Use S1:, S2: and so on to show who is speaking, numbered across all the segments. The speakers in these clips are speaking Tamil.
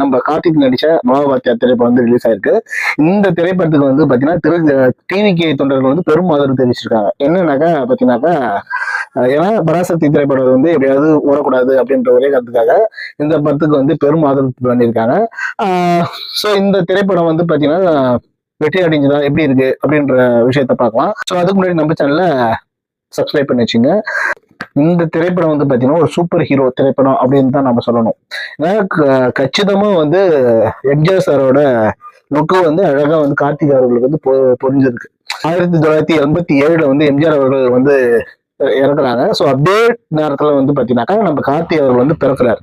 S1: நம்ம கார்த்திக் நடிச்ச மகாபாரதியா திரைப்படம் வந்து ரிலீஸ் ஆயிருக்கு. இந்த திரைப்படத்துக்கு வந்து பாத்தீங்கன்னா டிவிகே தொண்டர்கள் வந்து பெரும் ஆதரவு தெரிவிச்சிருக்காங்க. என்னன்னாக்கா பாத்தீங்கன்னாக்கா ஏன்னா பராசக்தி திரைப்படம் வந்து எப்படியாவது ஓடக்கூடாது அப்படின்ற ஒரே கருத்துக்காக இந்த படத்துக்கு வந்து பெரும் ஆதரவு பண்ணியிருக்காங்க. ஸோ இந்த திரைப்படம் வந்து பாத்தீங்கன்னா வெற்றி அடைஞ்சதா எப்படி இருக்கு அப்படின்ற விஷயத்த பார்க்கலாம். ஸோ அதுக்கு முன்னாடி நம்ம சேனல்ல சப்ஸ்கிரைப் பண்ணி வச்சுங்க. இந்த திரைப்படம் வந்து பாத்தீங்கன்னா ஒரு சூப்பர் ஹீரோ திரைப்படம் அப்படின்னு தான் நம்ம சொல்லணும். ஏன்னா கச்சிதமா வந்து எம்ஜிஆர் சாரோட லுக்கு வந்து அழகா வந்து கார்த்திக் அவர்களுக்கு வந்து பொரிஞ்சிருக்கு. 1987 வந்து எம்ஜிஆர் அவர்கள் வந்து இறக்குறாங்க. ஸோ அதே நேரத்துல வந்து பாத்தீங்கன்னாக்கா நம்ம கார்த்திக் அவர்கள் வந்து பிறக்கிறார்.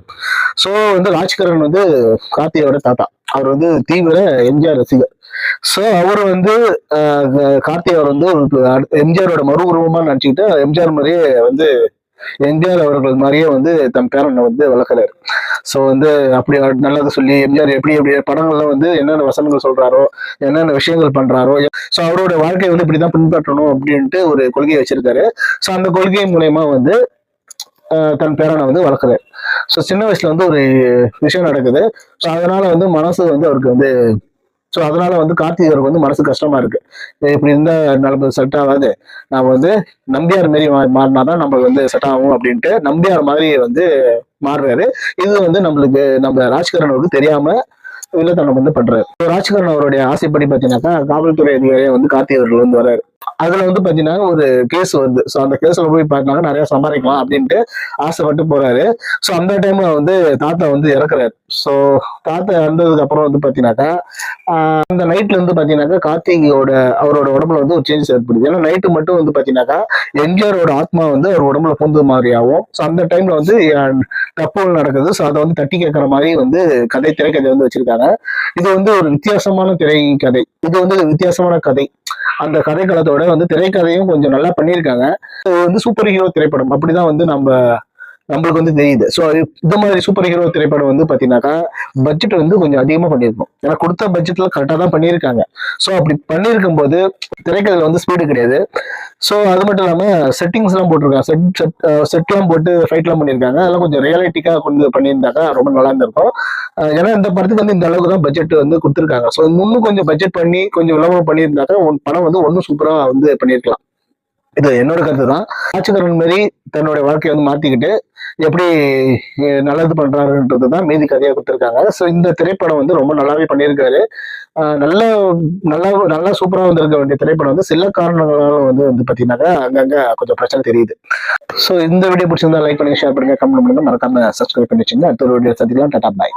S1: ஸோ வந்து ராஜ்கரன் வந்து கார்த்தியோட தாத்தா. அவர் வந்து தீவிர எம்ஜிஆர் ரசிகர். ஸோ அவர் வந்து கார்த்திக் அவர் வந்து எம்ஜிஆரோட மறு உருவமா நினைச்சுக்கிட்டு எம்ஜிஆர் மாதிரியே வந்து எம்ஜிஆர் அவர்கள் மாதிரியே வந்து தன் பேரனை வந்து வளர்க்கிறாரு. ஸோ வந்து அப்படி நல்லது சொல்லி எம்ஜிஆர் எப்படி எப்படி படங்கள்ல வந்து என்னென்ன வசனங்கள் சொல்றாரோ என்னென்ன விஷயங்கள் பண்றாரோ ஸோ அவரோட வாழ்க்கையை வந்து இப்படிதான் பின்பற்றணும் அப்படின்ட்டு ஒரு கொள்கையை வச்சிருக்காரு. ஸோ அந்த கொள்கை மூலயமா வந்து தன் பேரனை வந்து வளர்க்குறாரு. ஸோ சின்ன வயசுல வந்து ஒரு விஷயம் நடக்குது. ஸோ அதனால வந்து மனசு வந்து அவருக்கு வந்து ஸோ அதனால வந்து கார்த்திகருக்கு வந்து மனசு கஷ்டமா இருக்கு. இப்படி இருந்தா நமக்கு செட் ஆகாது, நம்ம வந்து நம்பியார் மாரி மாறினாதான் நம்மளுக்கு வந்து செட் ஆகும் அப்படின்ட்டு நம்பியார் மாதிரி வந்து மாறுறாரு. இது வந்து நம்மளுக்கு நம்ம ராஜ்கரனுக்கு தெரியாம வில்லத்தனம் வந்து பண்றாரு. ராஜ்கரன் அவருடைய ஆசைப்படி பாத்தீங்கன்னாக்கா காவல்துறை அதிகாரியா வந்து கார்த்திக் அவர்கள் வந்து வர்றாரு. அதுல வந்து பாத்தீங்கன்னா ஒரு கேஸ் வருது. ஸோ அந்த கேஸ்ல போய் பார்த்தாங்க நிறைய சம்பாதிக்கலாம் அப்படின்ட்டு ஆசைப்பட்டு போறாரு. ஸோ அந்த டைம்ல வந்து தாத்தா வந்து இறக்குறாரு. ஸோ தாத்தா இறந்ததுக்கு அப்புறம் வந்து பாத்தீங்கன்னாக்கா அந்த நைட்ல வந்து பாத்தீங்கன்னாக்கா கார்த்திகோட அவரோட உடம்புல வந்து ஒரு சேஞ்சஸ் ஏற்படுது. ஏன்னா நைட்டு மட்டும் வந்து பாத்தீங்கன்னாக்கா எம்ஜிஆரோட ஆத்மா வந்து அவர் உடம்புல பூந்து மாதிரியாகும். ஸோ அந்த டைம்ல வந்து தப்புகள் நடக்குது. ஸோ அதை வந்து தட்டி கேட்கற மாதிரி வந்து திரைக்கதை வந்து வச்சிருக்காங்க. இது வந்து ஒரு வித்தியாசமான திரைக்கதை. இது வந்து வித்தியாசமான கதை. அந்த கதைக்களத்தோட வந்து திரைக்கதையும் கொஞ்சம் நல்லா பண்ணியிருக்காங்க. இது வந்து சூப்பர் ஹீரோ திரைப்படம் அப்படிதான் வந்து நம்மளுக்கு வந்து தெரியுது. ஸோ இந்த மாதிரி சூப்பர் ஹீரோ திரைப்படம் வந்து பாத்தீங்கன்னாக்கா பட்ஜெட் வந்து கொஞ்சம் அதிகமா பண்ணியிருக்கும். ஏன்னா கொடுத்த பட்ஜெட்ல கரெக்டாக தான் பண்ணியிருக்காங்க. ஸோ அப்படி பண்ணியிருக்கும் போது திரைக்கதையில வந்து ஸ்பீடு கிடையாது. ஸோ அது மட்டும் இல்லாம செட்டிங்ஸ் எல்லாம் போட்டிருக்காங்க. செட்லாம் போட்டு ஃபைட்லாம் பண்ணியிருக்காங்க. அதெல்லாம் கொஞ்சம் ரியலிட்டிக்கா கொண்டு பண்ணியிருந்தாக்கா ரொம்ப நல்லா இருந்திருக்கும். ஏன்னா இந்த படத்துக்கு வந்து இந்த அளவுக்கு தான் பட்ஜெட் வந்து கொடுத்துருக்காங்க. ஸோ இன்னும் கொஞ்சம் பட்ஜெட் பண்ணி கொஞ்சம் விளம்பரம் பண்ணியிருந்தாக்கா படம் வந்து ஒன்றும் சூப்பரா வந்து பண்ணியிருக்கலாம். இது என்னோட கருத்து தான். ராஜ்கரன் மாதிரி தன்னுடைய வாழ்க்கையை வந்து மாத்திக்கிட்டு எப்படி நல்லது பண்றாருன்றது தான் மீதி கதையா கொடுத்துருக்காங்க. ஸோ இந்த திரைப்படம் வந்து ரொம்ப நல்லாவே பண்ணியிருக்காரு. நல்லா நல்லா நல்லா சூப்பரா வந்திருக்க வேண்டிய திரைப்படம் வந்து சில காரணங்களால வந்து பாத்தீங்கன்னாக்கா அங்கங்க கொஞ்சம் பிரச்சனை தெரியுது. ஸோ இந்த வீடியோ பிடிச்சிருந்தா லைக் பண்ணுங்க, ஷேர் பண்ணுங்க, கமெண்ட் பண்ணுங்க, மறக்காம சப்ஸ்கிரைப் பண்ணி வச்சுங்க. அடுத்த ஒரு வீடியோ சந்திக்கலாம். டாடா பாய்.